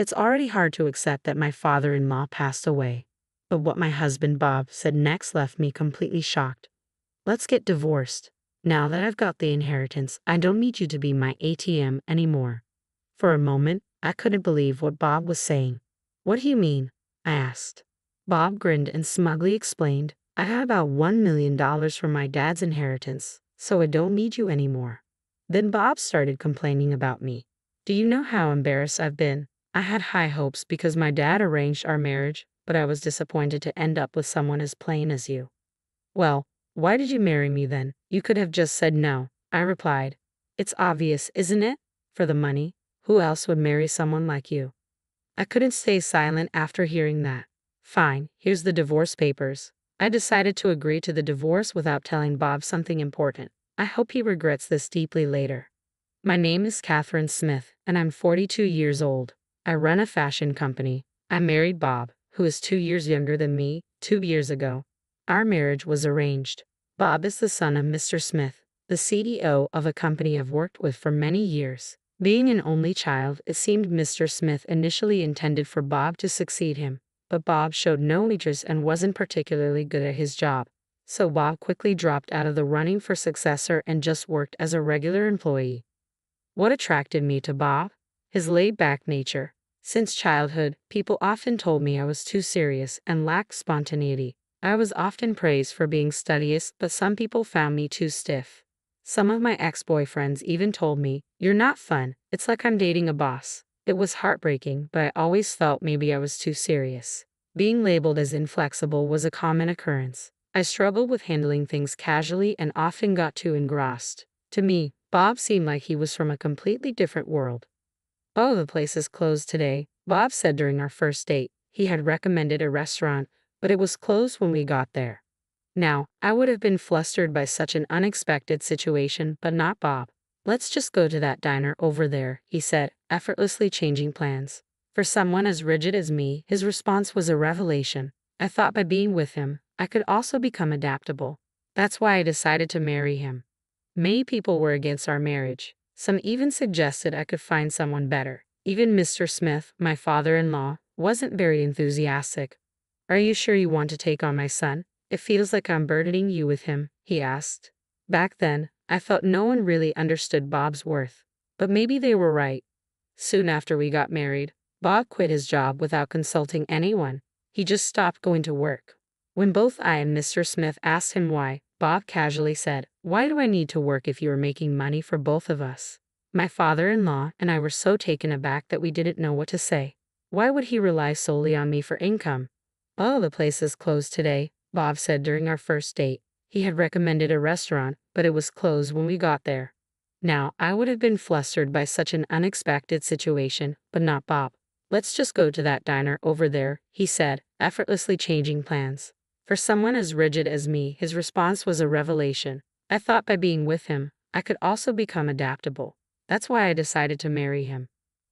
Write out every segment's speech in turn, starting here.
It's already hard to accept that my father-in-law passed away. But what my husband Bob said next left me completely shocked. Let's get divorced. Now that I've got the inheritance, I don't need you to be my ATM anymore. For a moment, I couldn't believe what Bob was saying. What do you mean? I asked. Bob grinned and smugly explained, I have about $1 million from my dad's inheritance, so I don't need you anymore. Then Bob started complaining about me. Do you know how embarrassed I've been? I had high hopes because my dad arranged our marriage, but I was disappointed to end up with someone as plain as you. Well, why did you marry me then? You could have just said no, I replied. It's obvious, isn't it? For the money. Who else would marry someone like you? I couldn't stay silent after hearing that. Fine, here's the divorce papers. I decided to agree to the divorce without telling Bob something important. I hope he regrets this deeply later. My name is Catherine Smith, and I'm 42 years old. I run a fashion company. I married Bob, who is 2 years younger than me, 2 years ago. Our marriage was arranged. Bob is the son of Mr. Smith, the CDO of a company I've worked with for many years. Being an only child, it seemed Mr. Smith initially intended for Bob to succeed him, but Bob showed no interest and wasn't particularly good at his job. So Bob quickly dropped out of the running for successor and just worked as a regular employee. What attracted me to Bob? His laid-back nature. Since childhood, people often told me I was too serious and lacked spontaneity. I was often praised for being studious, but some people found me too stiff. Some of my ex-boyfriends even told me, "You're not fun, it's like I'm dating a boss." It was heartbreaking, but I always felt maybe I was too serious. Being labeled as inflexible was a common occurrence. I struggled with handling things casually and often got too engrossed. To me, Bob seemed like he was from a completely different world. "Oh, the place is closed today," Bob said during our first date. He had recommended a restaurant, but it was closed when we got there. Now, I would have been flustered by such an unexpected situation, but not Bob. "Let's just go to that diner over there," he said, effortlessly changing plans. For someone as rigid as me, his response was a revelation. I thought by being with him, I could also become adaptable. That's why I decided to marry him. Many people were against our marriage. Some even suggested I could find someone better. Even Mr. Smith, my father-in-law, wasn't very enthusiastic. "Are you sure you want to take on my son? It feels like I'm burdening you with him," he asked. Back then, I felt no one really understood Bob's worth. But maybe they were right. Soon after we got married, Bob quit his job without consulting anyone. He just stopped going to work. When both I and Mr. Smith asked him why, Bob casually said, "Why do I need to work if you are making money for both of us?" My father-in-law and I were so taken aback that we didn't know what to say. Why would he rely solely on me for income? "Oh, the place is closed today," Bob said during our first date. He had recommended a restaurant, but it was closed when we got there. Now, I would have been flustered by such an unexpected situation, but not Bob. "Let's just go to that diner over there," he said, effortlessly changing plans. For someone as rigid as me, his response was a revelation. I thought by being with him, I could also become adaptable. That's why I decided to marry him.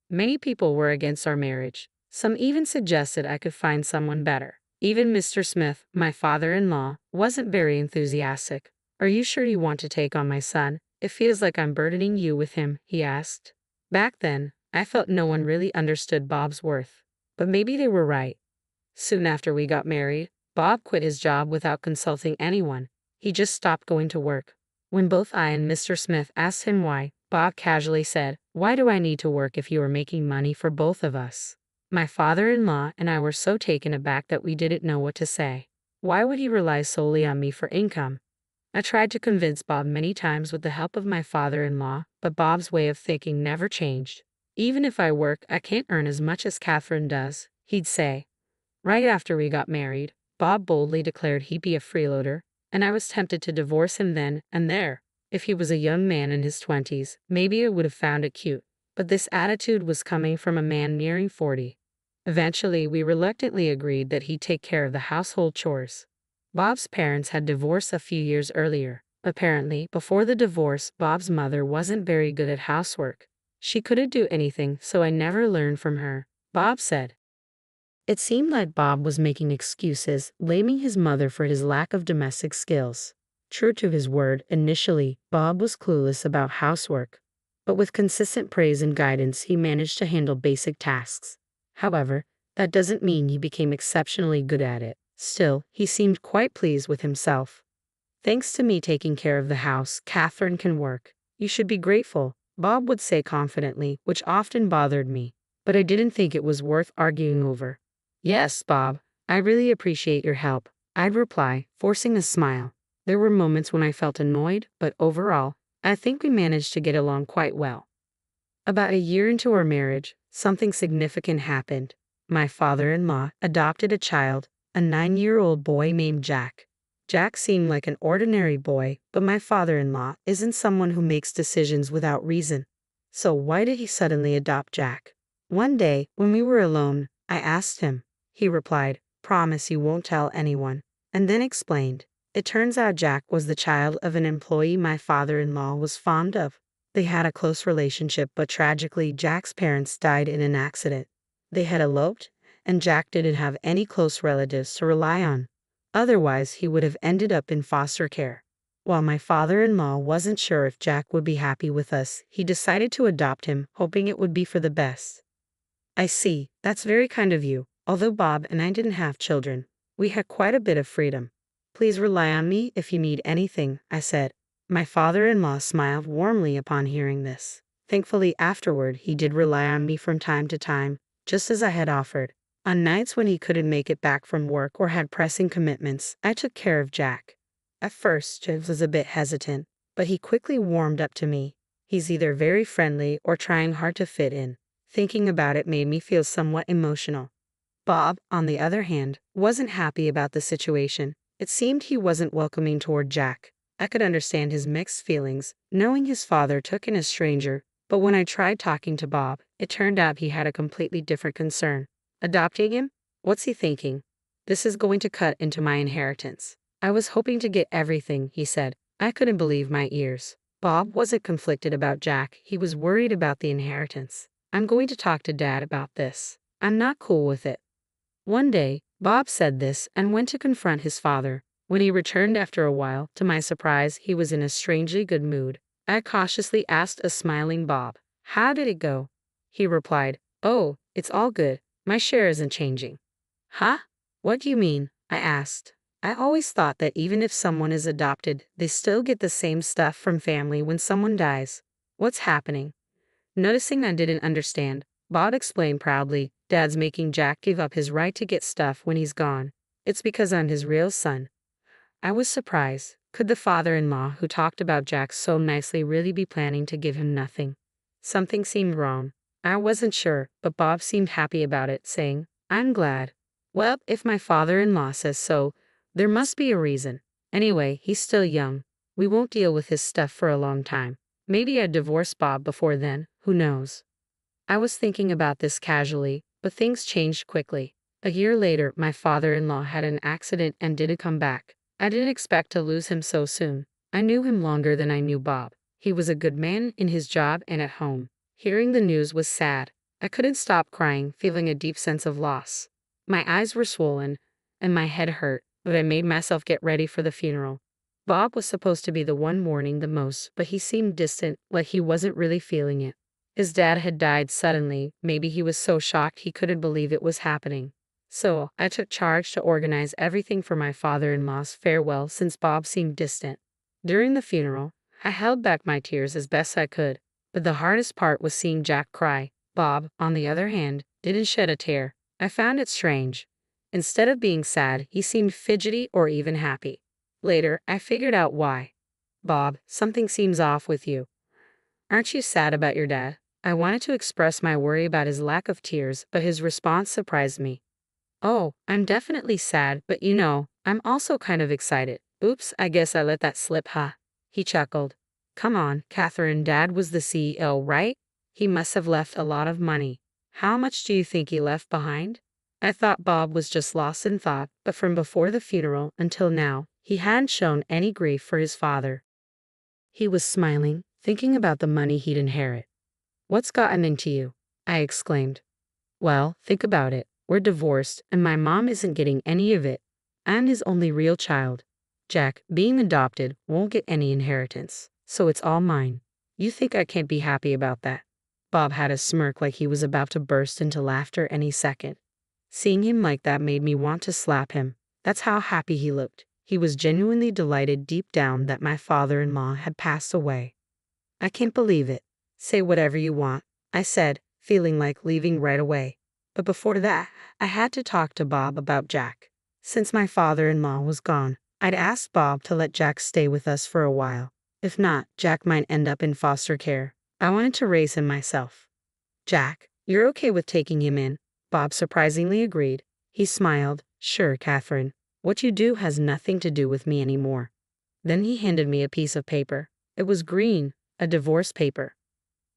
Many people were against our marriage. Some even suggested I could find someone better. Even Mr. Smith, my father-in-law, wasn't very enthusiastic. "Are you sure you want to take on my son? It feels like I'm burdening you with him," he asked. Back then, I felt no one really understood Bob's worth. But maybe they were right. Soon after we got married, Bob quit his job without consulting anyone. He just stopped going to work. When both I and Mr. Smith asked him why, Bob casually said, "Why do I need to work if you are making money for both of us?" My father-in-law and I were so taken aback that we didn't know what to say. Why would he rely solely on me for income? I tried to convince Bob many times with the help of my father-in-law, but Bob's way of thinking never changed. "Even if I work, I can't earn as much as Catherine does," he'd say. Right after we got married, Bob boldly declared he'd be a freeloader, and I was tempted to divorce him then and there. If he was a young man in his 20s, maybe I would have found it cute, but this attitude was coming from a man nearing 40. Eventually, we reluctantly agreed that he'd take care of the household chores. Bob's parents had divorced a few years earlier. Apparently, before the divorce, Bob's mother wasn't very good at housework. She couldn't do anything, so I never learned from her, Bob said. It seemed like Bob was making excuses, blaming his mother for his lack of domestic skills. True to his word, initially, Bob was clueless about housework. But with consistent praise and guidance, he managed to handle basic tasks. However, that doesn't mean he became exceptionally good at it. Still, he seemed quite pleased with himself. Thanks to me taking care of the house, Catherine can work. You should be grateful, Bob would say confidently, which often bothered me. But I didn't think it was worth arguing over. Yes, Bob, I really appreciate your help, I'd reply, forcing a smile. There were moments when I felt annoyed, but overall, I think we managed to get along quite well. About a year into our marriage, something significant happened. My father-in-law adopted a child, a 9-year-old boy named Jack. Jack seemed like an ordinary boy, but my father-in-law isn't someone who makes decisions without reason. So why did he suddenly adopt Jack? One day, when we were alone, I asked him. He replied, "Promise you won't tell anyone," and then explained. It turns out Jack was the child of an employee my father-in-law was fond of. They had a close relationship, but tragically, Jack's parents died in an accident. They had eloped, and Jack didn't have any close relatives to rely on. Otherwise, he would have ended up in foster care. While my father-in-law wasn't sure if Jack would be happy with us, he decided to adopt him, hoping it would be for the best. I see, that's very kind of you. Although Bob and I didn't have children, we had quite a bit of freedom. Please rely on me if you need anything, I said. My father-in-law smiled warmly upon hearing this. Thankfully, afterward, he did rely on me from time to time, just as I had offered. On nights when he couldn't make it back from work or had pressing commitments, I took care of Jack. At first, James was a bit hesitant, but he quickly warmed up to me. He's either very friendly or trying hard to fit in. Thinking about it made me feel somewhat emotional. Bob, on the other hand, wasn't happy about the situation. It seemed he wasn't welcoming toward Jack. I could understand his mixed feelings, knowing his father took in a stranger, but when I tried talking to Bob, it turned out he had a completely different concern. Adopting him? What's he thinking? This is going to cut into my inheritance. I was hoping to get everything, he said. I couldn't believe my ears. Bob wasn't conflicted about Jack, he was worried about the inheritance. I'm going to talk to Dad about this. I'm not cool with it. One day, Bob said this and went to confront his father. When he returned after a while, to my surprise, he was in a strangely good mood. I cautiously asked a smiling Bob, "How did it go?" He replied, "Oh, it's all good. My share isn't changing." Huh? What do you mean? I asked. I always thought that even if someone is adopted, they still get the same stuff from family when someone dies. What's happening? Noticing I didn't understand, Bob explained proudly, "Dad's making Jack give up his right to get stuff when he's gone. It's because I'm his real son." I was surprised. Could the father-in-law who talked about Jack so nicely really be planning to give him nothing? Something seemed wrong. I wasn't sure, but Bob seemed happy about it, saying, "I'm glad. Well, if my father-in-law says so, there must be a reason. Anyway, he's still young. We won't deal with his stuff for a long time. Maybe I'd divorce Bob before then, who knows?" I was thinking about this casually, but things changed quickly. A year later, my father-in-law had an accident and didn't come back. I didn't expect to lose him so soon. I knew him longer than I knew Bob. He was a good man in his job and at home. Hearing the news was sad. I couldn't stop crying, feeling a deep sense of loss. My eyes were swollen, and my head hurt, but I made myself get ready for the funeral. Bob was supposed to be the one mourning the most, but he seemed distant, like he wasn't really feeling it. His dad had died suddenly. Maybe he was so shocked he couldn't believe it was happening. So, I took charge to organize everything for my father-in-law's farewell since Bob seemed distant. During the funeral, I held back my tears as best I could, but the hardest part was seeing Jack cry. Bob, on the other hand, didn't shed a tear. I found it strange. Instead of being sad, he seemed fidgety or even happy. Later, I figured out why. "Bob, something seems off with you. Aren't you sad about your dad?" I wanted to express my worry about his lack of tears, but his response surprised me. "Oh, I'm definitely sad, but I'm also kind of excited." "Oops, I guess I let that slip, huh?" He chuckled. "Come on, Catherine, Dad was the CEO, right? He must have left a lot of money. How much do you think he left behind?" I thought Bob was just lost in thought, but from before the funeral until now, he hadn't shown any grief for his father. He was smiling, thinking about the money he'd inherit. "What's gotten into you?" I exclaimed. "Well, think about it. We're divorced, and my mom isn't getting any of it. I'm his only real child. Jack, being adopted, won't get any inheritance, so it's all mine. You think I can't be happy about that?" Bob had a smirk like he was about to burst into laughter any second. Seeing him like that made me want to slap him. That's how happy he looked. He was genuinely delighted deep down that my father-in-law had passed away. I can't believe it. Say whatever you want, I said, feeling like leaving right away. But before that, I had to talk to Bob about Jack. Since my father-in-law was gone, I'd asked Bob to let Jack stay with us for a while. If not, Jack might end up in foster care. I wanted to raise him myself. Jack, you're okay with taking him in? Bob surprisingly agreed. He smiled. Sure, Catherine. What you do has nothing to do with me anymore. Then he handed me a piece of paper. It was green, a divorce paper.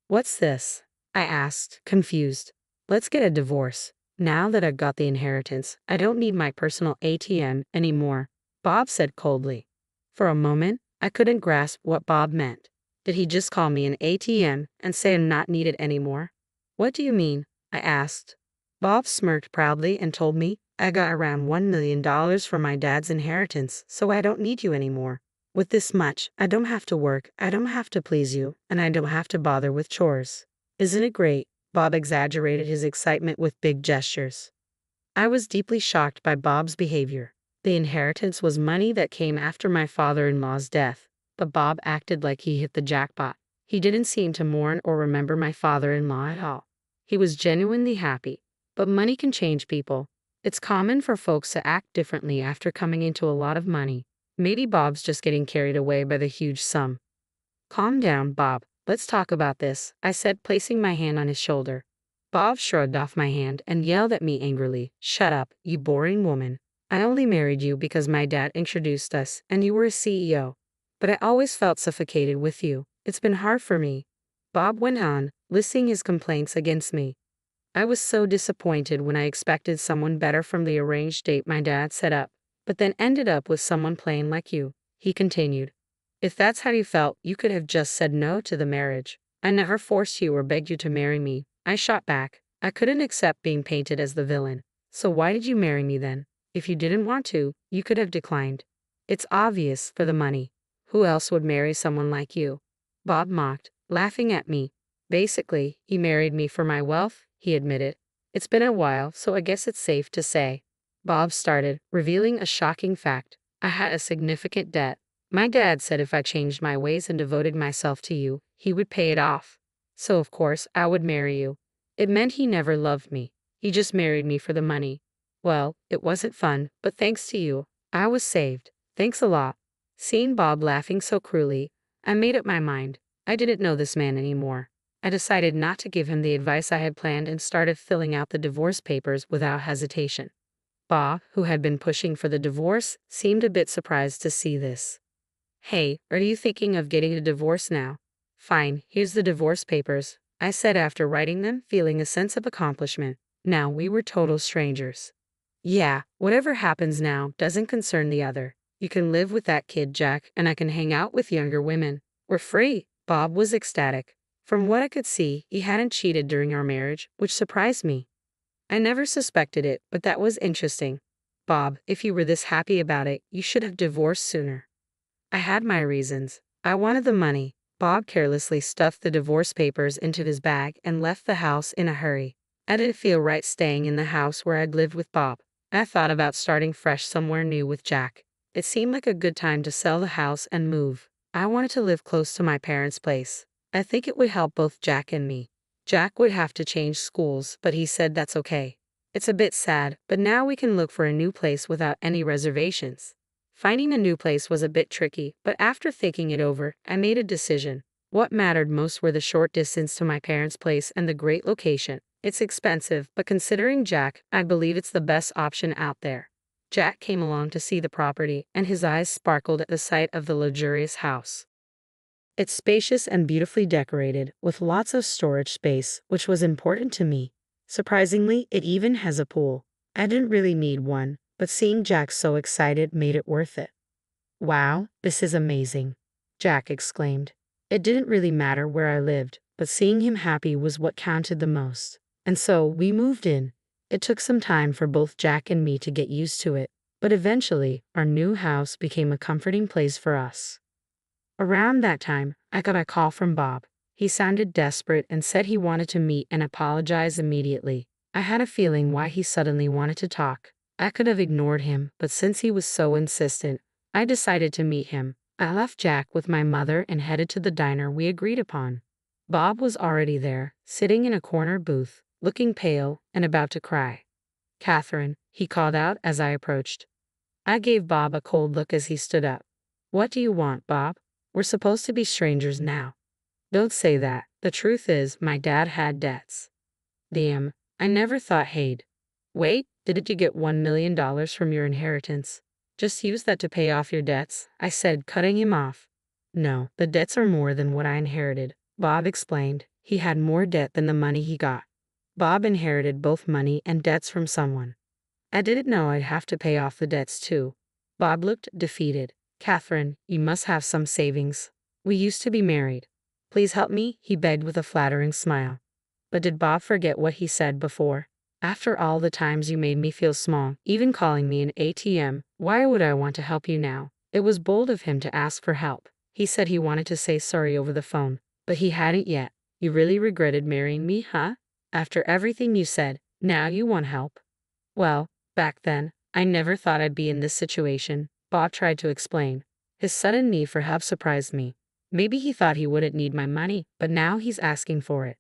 What's this? I asked, confused. Let's get a divorce. Now that I've got the inheritance, I don't need my personal ATM anymore, Bob said coldly. For a moment, I couldn't grasp what Bob meant. Did he just call me an ATM and say I'm not needed anymore? What do you mean? I asked. Bob smirked proudly and told me I got around $1 million from my dad's inheritance, so I don't need you anymore. With this much, I don't have to work, I don't have to please you, and I don't have to bother with chores. Isn't it great? Bob exaggerated his excitement with big gestures. I was deeply shocked by Bob's behavior. The inheritance was money that came after my father-in-law's death, but Bob acted like he hit the jackpot. He didn't seem to mourn or remember my father-in-law at all. He was genuinely happy. But money can change people. It's common for folks to act differently after coming into a lot of money. Maybe Bob's just getting carried away by the huge sum. Calm down, Bob. Let's talk about this, I said, placing my hand on his shoulder. Bob shrugged off my hand and yelled at me angrily. Shut up, you boring woman. I only married you because my dad introduced us and you were a CEO. But I always felt suffocated with you. It's been hard for me. Bob went on, listing his complaints against me. I was so disappointed when I expected someone better from the arranged date my dad set up, but then ended up with someone plain like you, he continued. If that's how you felt, you could have just said no to the marriage. I never forced you or begged you to marry me, I shot back. I couldn't accept being painted as the villain. So why did you marry me then? If you didn't want to, you could have declined. It's obvious, for the money. Who else would marry someone like you? Bob mocked, laughing at me. Basically, he married me for my wealth, he admitted. It's been a while, so I guess it's safe to say. Bob started, revealing a shocking fact. I had a significant debt. My dad said if I changed my ways and devoted myself to you, he would pay it off. So of course, I would marry you. It meant he never loved me. He just married me for the money. Well, it wasn't fun, but thanks to you, I was saved. Thanks a lot. Seeing Bob laughing so cruelly, I made up my mind. I didn't know this man anymore. I decided not to give him the advice I had planned and started filling out the divorce papers without hesitation. Bob, who had been pushing for the divorce, seemed a bit surprised to see this. Hey, are you thinking of getting a divorce now? Fine, here's the divorce papers, I said after writing them, feeling a sense of accomplishment. Now we were total strangers. Yeah, whatever happens now doesn't concern the other. You can live with that kid, Jack, and I can hang out with younger women. We're free. Bob was ecstatic. From what I could see, he hadn't cheated during our marriage, which surprised me. I never suspected it, but that was interesting. Bob, if you were this happy about it, you should have divorced sooner. I had my reasons. I wanted the money. Bob carelessly stuffed the divorce papers into his bag and left the house in a hurry. I didn't feel right staying in the house where I'd lived with Bob. I thought about starting fresh somewhere new with Jack. It seemed like a good time to sell the house and move. I wanted to live close to my parents' place. I think it would help both Jack and me. Jack would have to change schools, but he said that's okay. It's a bit sad, but now we can look for a new place without any reservations. Finding a new place was a bit tricky, but after thinking it over, I made a decision. What mattered most were the short distance to my parents' place and the great location. It's expensive, but considering Jack, I believe it's the best option out there. Jack came along to see the property, and his eyes sparkled at the sight of the luxurious house. It's spacious and beautifully decorated, with lots of storage space, which was important to me. Surprisingly, it even has a pool. I didn't really need one, but seeing Jack so excited made it worth it. Wow, this is amazing, Jack exclaimed. It didn't really matter where I lived, but seeing him happy was what counted the most. And so, we moved in. It took some time for both Jack and me to get used to it, but eventually, our new house became a comforting place for us. Around that time, I got a call from Bob. He sounded desperate and said he wanted to meet and apologize immediately. I had a feeling why he suddenly wanted to talk. I could have ignored him, but since he was so insistent, I decided to meet him. I left Jack with my mother and headed to the diner we agreed upon. Bob was already there, sitting in a corner booth, looking pale and about to cry. "Catherine," he called out as I approached. I gave Bob a cold look as he stood up. "What do you want, Bob? We're supposed to be strangers now." "Don't say that. The truth is, my dad had debts." "Damn, I never thought he'd." "Wait, didn't you get $1 million from your inheritance? Just use that to pay off your debts," I said, cutting him off. "No, the debts are more than what I inherited," Bob explained. He had more debt than the money he got. Bob inherited both money and debts from someone. I didn't know I'd have to pay off the debts too. Bob looked defeated. "Catherine, you must have some savings. We used to be married. Please help me," he begged with a flattering smile. But did Bob forget what he said before? "After all the times you made me feel small, even calling me an ATM, why would I want to help you now?" It was bold of him to ask for help. He said he wanted to say sorry over the phone, but he hadn't yet. "You really regretted marrying me, huh? After everything you said, now you want help?" "Well, back then, I never thought I'd be in this situation," Bob tried to explain. His sudden need for help surprised me. Maybe he thought he wouldn't need my money, but now he's asking for it.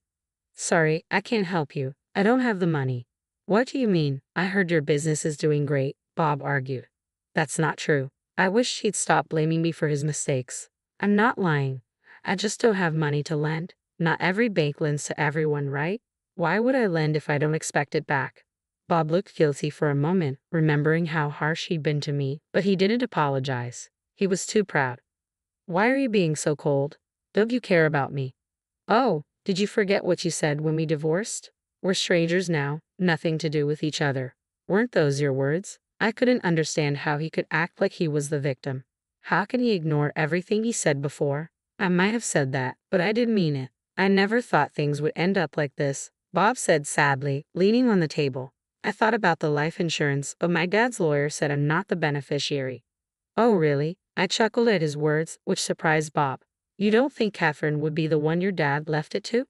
"Sorry, I can't help you. I don't have the money." "What do you mean? I heard your business is doing great," Bob argued. "That's not true. I wish he'd stop blaming me for his mistakes. I'm not lying. I just don't have money to lend. Not every bank lends to everyone, right? Why would I lend if I don't expect it back?" Bob looked guilty for a moment, remembering how harsh he'd been to me, but he didn't apologize. He was too proud. "Why are you being so cold? Don't you care about me?" "Oh, did you forget what you said when we divorced? We're strangers now, nothing to do with each other." Weren't those your words? I couldn't understand how he could act like he was the victim. How can he ignore everything he said before? "I might have said that, but I didn't mean it. I never thought things would end up like this," Bob said sadly, leaning on the table. "I thought about the life insurance, but my dad's lawyer said I'm not the beneficiary." "Oh, really?" I chuckled at his words, which surprised Bob. "You don't think Catherine would be the one your dad left it to?"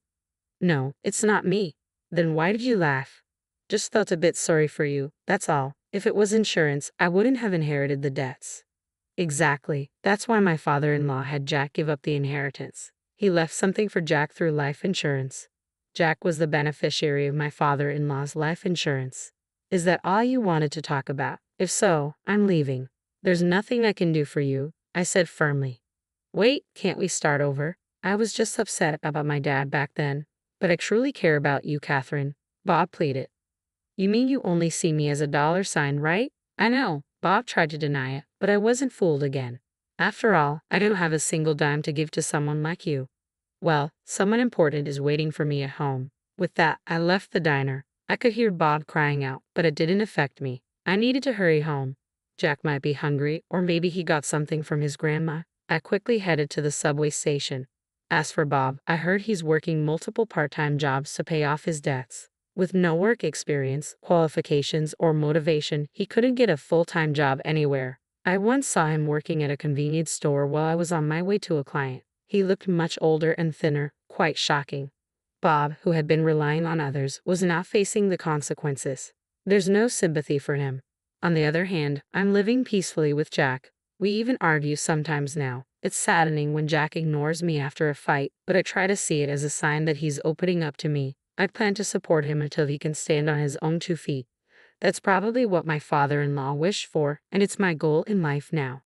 "No, it's not me." "Then why did you laugh?" "Just felt a bit sorry for you, that's all. If it was insurance, I wouldn't have inherited the debts." "Exactly. That's why my father-in-law had Jack give up the inheritance. He left something for Jack through life insurance. Jack was the beneficiary of my father-in-law's life insurance." "Is that all you wanted to talk about? If so, I'm leaving." "There's nothing I can do for you," I said firmly. "Wait, can't we start over? I was just upset about my dad back then. But I truly care about you, Catherine," Bob pleaded. "You mean you only see me as a dollar sign, right?" "I know." Bob tried to deny it, but I wasn't fooled again. "After all, I don't have a single dime to give to someone like you." "Well, someone important is waiting for me at home." With that, I left the diner. I could hear Bob crying out, but it didn't affect me. I needed to hurry home. Jack might be hungry, or maybe he got something from his grandma. I quickly headed to the subway station. As for Bob, I heard he's working multiple part-time jobs to pay off his debts. With no work experience, qualifications, or motivation, he couldn't get a full-time job anywhere. I once saw him working at a convenience store while I was on my way to a client. He looked much older and thinner, quite shocking. Bob, who had been relying on others, was now facing the consequences. There's no sympathy for him. On the other hand, I'm living peacefully with Jack. We even argue sometimes now. It's saddening when Jack ignores me after a fight, but I try to see it as a sign that he's opening up to me. I plan to support him until he can stand on his own 2 feet. That's probably what my father-in-law wished for, and it's my goal in life now.